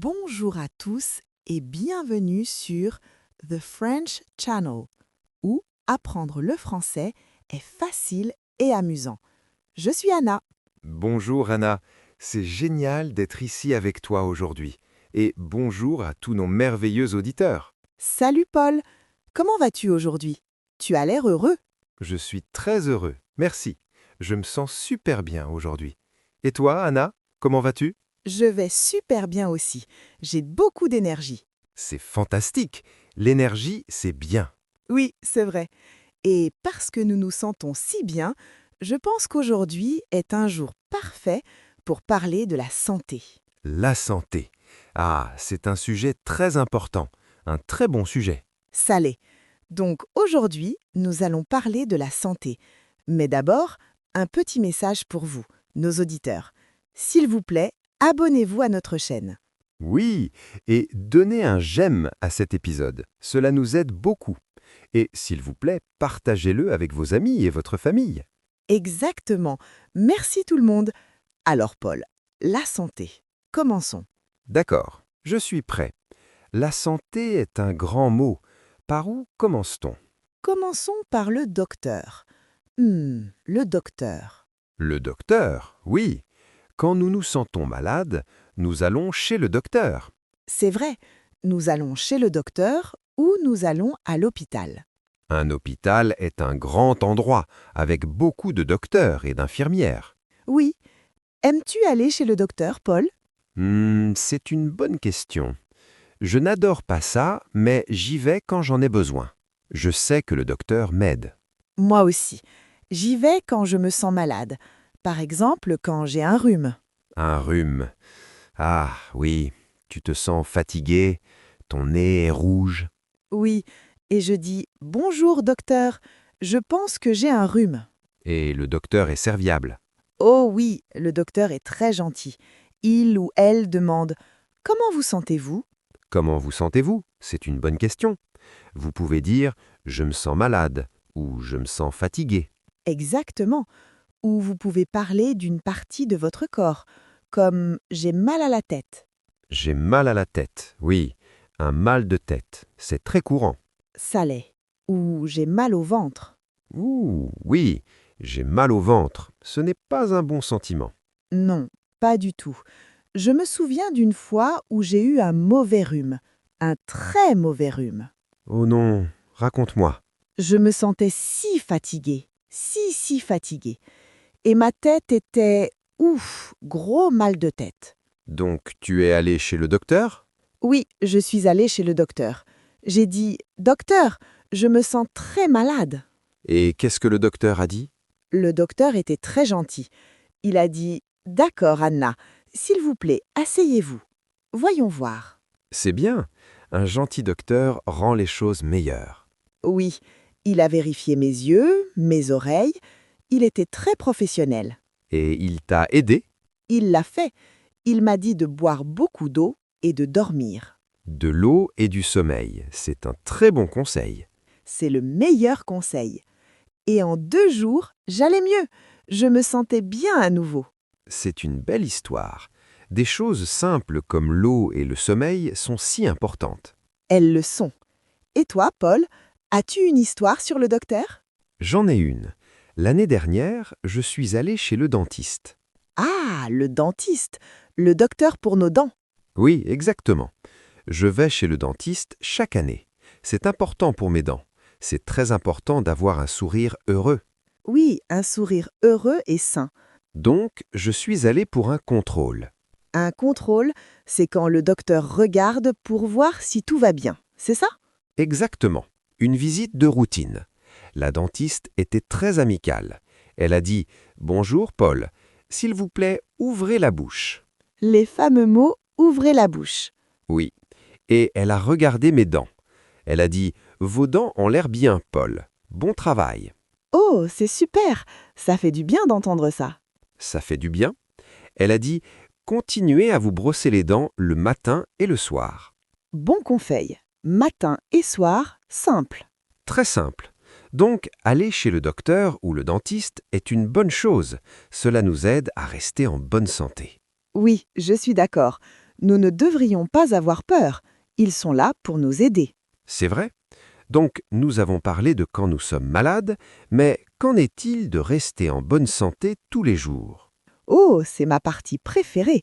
Bonjour à tous et bienvenue sur The French Channel, où apprendre le français est facile et amusant. Je suis Anna. Bonjour Anna, c'est génial d'être ici avec toi aujourd'hui. Et bonjour à tous nos merveilleux auditeurs. Salut Paul, comment vas-tu aujourd'hui? Tu as l'air heureux. Je suis très heureux, merci. Je me sens super bien aujourd'hui. Et toi Anna, comment vas-tu? Je vais super bien aussi. J'ai beaucoup d'énergie. C'est fantastique. L'énergie, c'est bien. Oui, c'est vrai. Et parce que nous nous sentons si bien, je pense qu'aujourd'hui est un jour parfait pour parler de la santé. La santé. Ah, c'est un sujet très important, un très bon sujet. Salé. Donc aujourd'hui, nous allons parler de la santé. Mais d'abord, un petit message pour vous, nos auditeurs. S'il vous plaît, abonnez-vous à notre chaîne. Oui, et donnez un j'aime à cet épisode. Cela nous aide beaucoup. Et s'il vous plaît, partagez-le avec vos amis et votre famille. Exactement. Merci tout le monde. Alors Paul, la santé. Commençons. D'accord, je suis prêt. La santé est un grand mot. Par où commence-t-on? Commençons par le docteur. Le docteur. Le docteur, oui. Quand nous nous sentons malades, nous allons chez le docteur. C'est vrai, nous allons chez le docteur ou nous allons à l'hôpital. Un hôpital est un grand endroit avec beaucoup de docteurs et d'infirmières. Oui. Aimes-tu aller chez le docteur, Paul? C'est une bonne question. Je n'adore pas ça, mais j'y vais quand j'en ai besoin. Je sais que le docteur m'aide. Moi aussi. J'y vais quand je me sens malade. Par exemple, quand j'ai un rhume. Un rhume. Ah oui, tu te sens fatigué, ton nez est rouge. Oui, et je dis bonjour docteur, je pense que j'ai un rhume. Et le docteur est serviable. Oh oui, le docteur est très gentil. Il ou elle demande comment vous sentez-vous? Comment vous sentez-vous? C'est une bonne question. Vous pouvez dire je me sens malade ou je me sens fatigué. Exactement. Ou vous pouvez parler d'une partie de votre corps, comme j'ai mal à la tête. J'ai mal à la tête. Oui, un mal de tête. C'est très courant. Ça l'est. Ou j'ai mal au ventre. Ouh, oui, j'ai mal au ventre. Ce n'est pas un bon sentiment. Non, pas du tout. Je me souviens d'une fois où j'ai eu un mauvais rhume, un très mauvais rhume. Oh non, raconte-moi. Je me sentais si fatiguée, si fatiguée. Et ma tête était, ouf, gros mal de tête. Donc tu es allé chez le docteur? Oui, je suis allée chez le docteur. J'ai dit, docteur, je me sens très malade. Et qu'est-ce que le docteur a dit? Le docteur était très gentil. Il a dit, d'accord, Anna, s'il vous plaît, asseyez-vous. Voyons voir. C'est bien, un gentil docteur rend les choses meilleures. Oui, il a vérifié mes yeux, mes oreilles. Il était très professionnel. Et il t'a aidé? Il l'a fait. Il m'a dit de boire beaucoup d'eau et de dormir. De l'eau et du sommeil, c'est un très bon conseil. C'est le meilleur conseil. Et en 2 jours, j'allais mieux. Je me sentais bien à nouveau. C'est une belle histoire. Des choses simples comme l'eau et le sommeil sont si importantes. Elles le sont. Et toi, Paul, as-tu une histoire sur le docteur? J'en ai une. L'année dernière, je suis allé chez le dentiste. Ah, le dentiste, le docteur pour nos dents. Oui, exactement. Je vais chez le dentiste chaque année. C'est important pour mes dents. C'est très important d'avoir un sourire heureux. Oui, un sourire heureux et sain. Donc, je suis allé pour un contrôle. Un contrôle, c'est quand le docteur regarde pour voir si tout va bien. C'est ça? Exactement. Une visite de routine. La dentiste était très amicale. Elle a dit « Bonjour Paul, s'il vous plaît, ouvrez la bouche. Les fameux mots ouvrez la bouche. » Oui. Et elle a regardé mes dents. Elle a dit « Vos dents ont l'air bien, Paul. Bon travail. Oh, c'est super. Ça fait du bien d'entendre ça. Ça fait du bien. » Elle a dit « Continuez à vous brosser les dents le matin et le soir. Bon conseil. Matin et soir, simple. » Très simple. Donc, aller chez le docteur ou le dentiste est une bonne chose. Cela nous aide à rester en bonne santé. Oui, je suis d'accord. Nous ne devrions pas avoir peur. Ils sont là pour nous aider. C'est vrai. Donc, nous avons parlé de quand nous sommes malades, mais qu'en est-il de rester en bonne santé tous les jours? Oh, c'est ma partie préférée.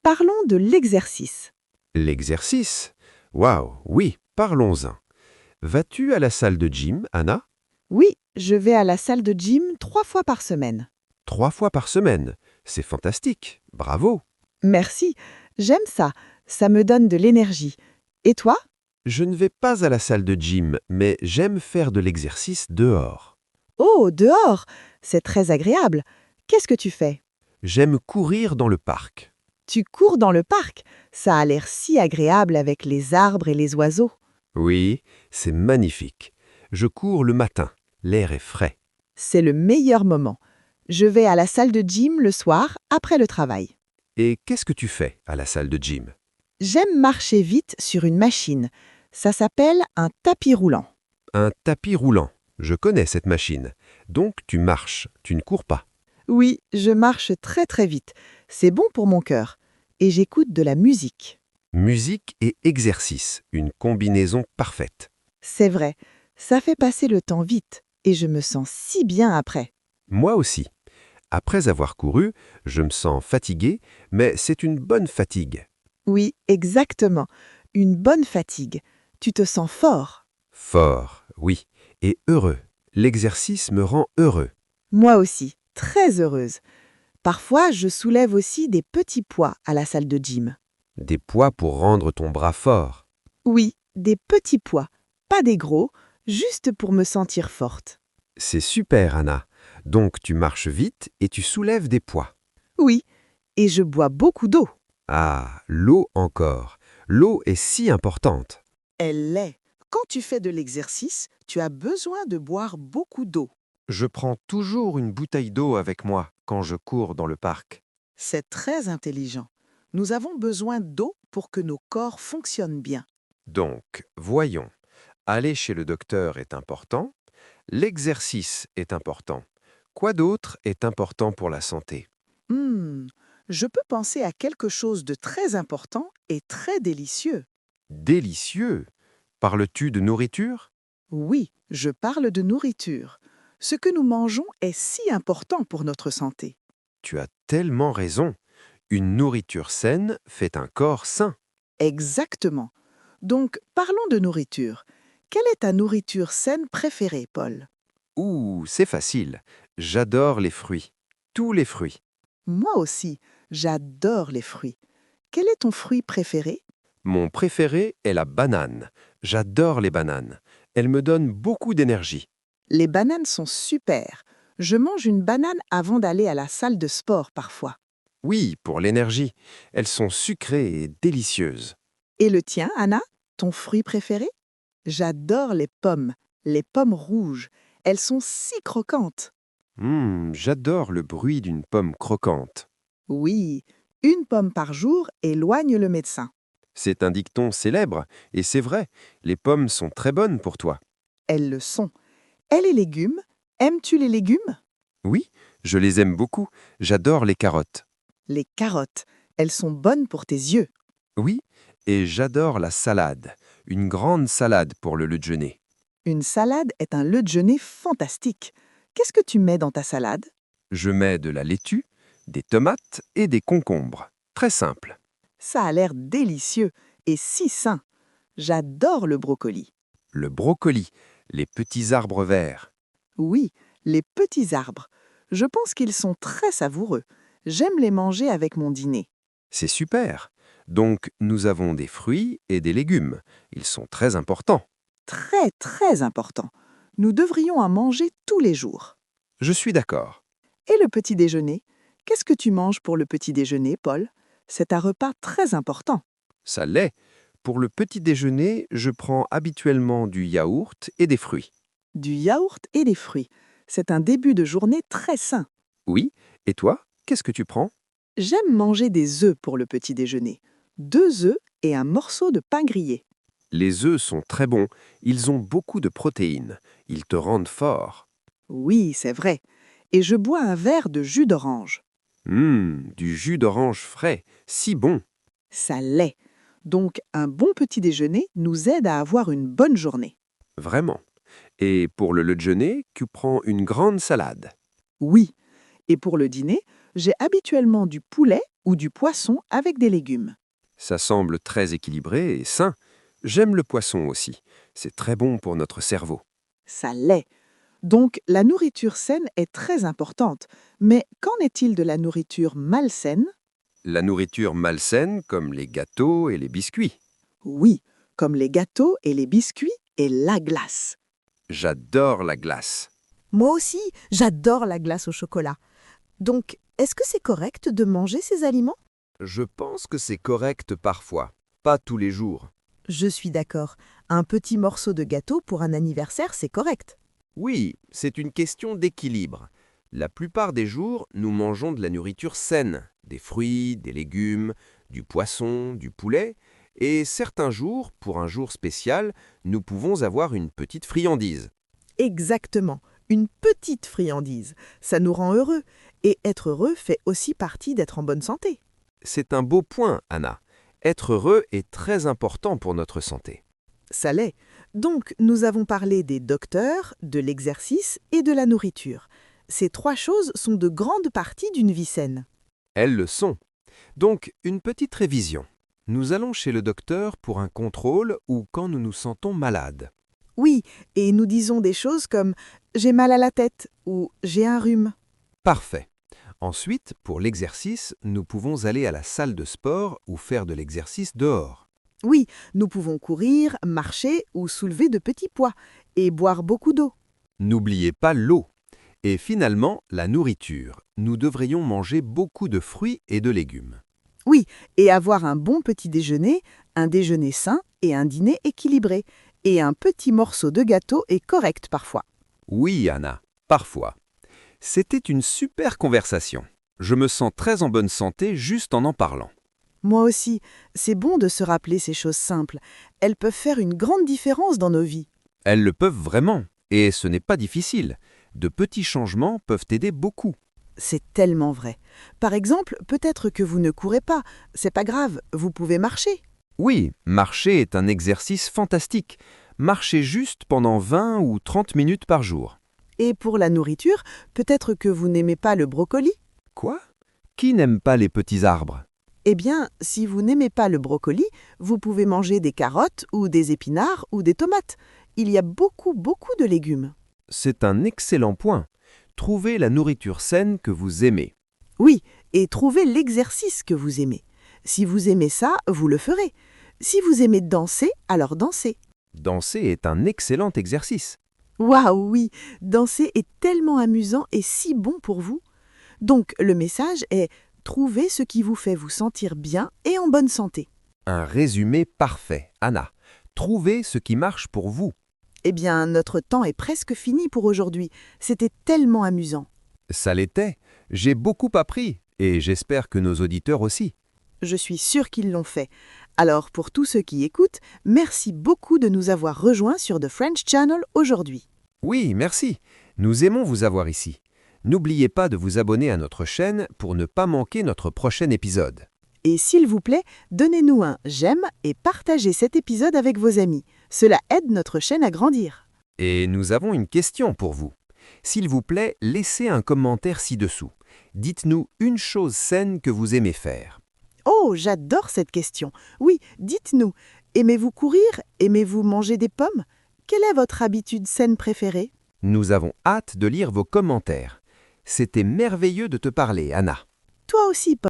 Parlons de l'exercice. L'exercice? Waouh, oui, parlons-en. Vas-tu à la salle de gym, Anna? Oui, je vais à la salle de gym 3 fois par semaine. 3 fois par semaine. C'est fantastique. Bravo. Merci, j'aime ça. Ça me donne de l'énergie. Et toi? Je ne vais pas à la salle de gym, mais j'aime faire de l'exercice dehors. Oh, dehors! C'est très agréable. Qu'est-ce que tu fais? J'aime courir dans le parc. Tu cours dans le parc. Ça a l'air si agréable avec les arbres et les oiseaux. Oui, c'est magnifique. Je cours le matin. L'air est frais. C'est le meilleur moment. Je vais à la salle de gym le soir après le travail. Et qu'est-ce que tu fais à la salle de gym? J'aime marcher vite sur une machine. Ça s'appelle un tapis roulant. Un tapis roulant. Je connais cette machine. Donc tu marches, tu ne cours pas. Oui, je marche très très vite. C'est bon pour mon cœur. Et j'écoute de la musique. Musique et exercice, une combinaison parfaite. C'est vrai, ça fait passer le temps vite et je me sens si bien après. Moi aussi. Après avoir couru, je me sens fatigué, mais c'est une bonne fatigue. Oui, exactement. Une bonne fatigue. Tu te sens fort. Fort, oui, et heureux. L'exercice me rend heureux. Moi aussi, très heureuse. Parfois, je soulève aussi des petits poids à la salle de gym. Des poids pour rendre ton bras fort. Oui, des petits poids, pas des gros, juste pour me sentir forte. C'est super, Anna. Donc tu marches vite et tu soulèves des poids. Oui, et je bois beaucoup d'eau. Ah, l'eau encore. L'eau est si importante. Elle l'est. Quand tu fais de l'exercice, tu as besoin de boire beaucoup d'eau. Je prends toujours une bouteille d'eau avec moi quand je cours dans le parc. C'est très intelligent. Nous avons besoin d'eau pour que nos corps fonctionnent bien. Donc, voyons. Aller chez le docteur est important. L'exercice est important. Quoi d'autre est important pour la santé? Hmm, je peux penser à quelque chose de très important et très délicieux. Délicieux. Parles-tu de nourriture? Oui, je parle de nourriture. Ce que nous mangeons est si important pour notre santé. Tu as tellement raison. Une nourriture saine fait un corps sain. Exactement. Donc, parlons de nourriture. Quelle est ta nourriture saine préférée, Paul? Ouh, c'est facile. J'adore les fruits. Tous les fruits. Moi aussi, j'adore les fruits. Quel est ton fruit préféré? Mon préféré est la banane. J'adore les bananes. Elles me donnent beaucoup d'énergie. Les bananes sont super. Je mange une banane avant d'aller à la salle de sport parfois. Oui, pour l'énergie. Elles sont sucrées et délicieuses. Et le tien, Anna? Ton fruit préféré? J'adore les pommes rouges. Elles sont si croquantes. J'adore le bruit d'une pomme croquante. Oui, une pomme par jour éloigne le médecin. C'est un dicton célèbre, et c'est vrai, les pommes sont très bonnes pour toi. Elles le sont. Et les légumes? Aimes-tu les légumes? Oui, je les aime beaucoup. J'adore les carottes. Les carottes. Elles sont bonnes pour tes yeux. Oui, et j'adore la salade. Une grande salade pour le déjeuner. Une salade est un déjeuner fantastique. Qu'est-ce que tu mets dans ta salade? Je mets de la laitue, des tomates et des concombres. Très simple. Ça a l'air délicieux et si sain. J'adore le brocoli. Le brocoli, les petits arbres verts. Oui, les petits arbres. Je pense qu'ils sont très savoureux. J'aime les manger avec mon dîner. C'est super. Donc, nous avons des fruits et des légumes. Ils sont très importants. Très, très important. Nous devrions en manger tous les jours. Je suis d'accord. Et le petit déjeuner? Qu'est-ce que tu manges pour le petit déjeuner, Paul? C'est un repas très important. Ça l'est. Pour le petit déjeuner, je prends habituellement du yaourt et des fruits. Du yaourt et des fruits. C'est un début de journée très sain. Oui, et toi, qu'est-ce que tu prends? J'aime manger des œufs pour le petit déjeuner. 2 œufs et un morceau de pain grillé. Les œufs sont très bons. Ils ont beaucoup de protéines. Ils te rendent fort. Oui, c'est vrai. Et je bois un verre de jus d'orange. Du jus d'orange frais. Si bon. Ça l'est. Donc, un bon petit déjeuner nous aide à avoir une bonne journée. Vraiment. Et pour le déjeuner, tu prends une grande salade. Oui. Et pour le dîner, j'ai habituellement du poulet ou du poisson avec des légumes. Ça semble très équilibré et sain. J'aime le poisson aussi. C'est très bon pour notre cerveau. Ça l'est. Donc, la nourriture saine est très importante. Mais qu'en est-il de la nourriture malsaine? La nourriture malsaine, comme les gâteaux et les biscuits. Oui, comme les gâteaux et les biscuits et la glace. J'adore la glace. Moi aussi, j'adore la glace au chocolat. Donc, est-ce que c'est correct de manger ces aliments? Je pense que c'est correct parfois, pas tous les jours. Je suis d'accord. Un petit morceau de gâteau pour un anniversaire, c'est correct. Oui, c'est une question d'équilibre. La plupart des jours, nous mangeons de la nourriture saine, des fruits, des légumes, du poisson, du poulet, et certains jours, pour un jour spécial, nous pouvons avoir une petite friandise. Exactement. Une petite friandise. Ça nous rend heureux. Et être heureux fait aussi partie d'être en bonne santé. C'est un beau point, Anna. Être heureux est très important pour notre santé. Ça l'est. Donc, nous avons parlé des docteurs, de l'exercice et de la nourriture. Ces trois choses sont de grandes parties d'une vie saine. Elles le sont. Donc, une petite révision. Nous allons chez le docteur pour un contrôle ou quand nous nous sentons malades. Oui, et nous disons des choses comme « j'ai mal à la tête » ou « j'ai un rhume ». Parfait. Ensuite, pour l'exercice, nous pouvons aller à la salle de sport ou faire de l'exercice dehors. Oui, nous pouvons courir, marcher ou soulever de petits poids et boire beaucoup d'eau. N'oubliez pas l'eau. Et finalement, la nourriture. Nous devrions manger beaucoup de fruits et de légumes. Oui, et avoir un bon petit déjeuner, un déjeuner sain et un dîner équilibré. Et un petit morceau de gâteau est correct parfois. Oui, Anna, parfois. C'était une super conversation. Je me sens très en bonne santé juste en parlant. Moi aussi, c'est bon de se rappeler ces choses simples. Elles peuvent faire une grande différence dans nos vies. Elles le peuvent vraiment, et ce n'est pas difficile. De petits changements peuvent aider beaucoup. C'est tellement vrai. Par exemple, peut-être que vous ne courez pas. C'est pas grave, vous pouvez marcher. Oui, marcher est un exercice fantastique. Marchez juste pendant 20 ou 30 minutes par jour. Et pour la nourriture, peut-être que vous n'aimez pas le brocoli. Quoi? Qui n'aime pas les petits arbres? Eh bien, si vous n'aimez pas le brocoli, vous pouvez manger des carottes ou des épinards ou des tomates. Il y a beaucoup de légumes. C'est un excellent point. Trouvez la nourriture saine que vous aimez. Oui, et trouvez l'exercice que vous aimez. Si vous aimez ça, vous le ferez. Si vous aimez danser, alors dansez. Danser est un excellent exercice. Waouh, oui, danser est tellement amusant et si bon pour vous. Donc, le message est trouvez ce qui vous fait vous sentir bien et en bonne santé. Un résumé parfait, Anna. Trouvez ce qui marche pour vous. Eh bien, notre temps est presque fini pour aujourd'hui. C'était tellement amusant. Ça l'était. J'ai beaucoup appris et j'espère que nos auditeurs aussi. Je suis sûre qu'ils l'ont fait. Alors, pour tous ceux qui écoutent, merci beaucoup de nous avoir rejoints sur The French Channel aujourd'hui. Oui, merci. Nous aimons vous avoir ici. N'oubliez pas de vous abonner à notre chaîne pour ne pas manquer notre prochain épisode. Et s'il vous plaît, donnez-nous un j'aime et partagez cet épisode avec vos amis. Cela aide notre chaîne à grandir. Et nous avons une question pour vous. S'il vous plaît, laissez un commentaire ci-dessous. Dites-nous une chose saine que vous aimez faire. Oh, j'adore cette question. Oui, dites-nous, aimez-vous courir? Aimez-vous manger des pommes? Quelle est votre habitude saine préférée? Nous avons hâte de lire vos commentaires. C'était merveilleux de te parler, Anna. Toi aussi, Paul.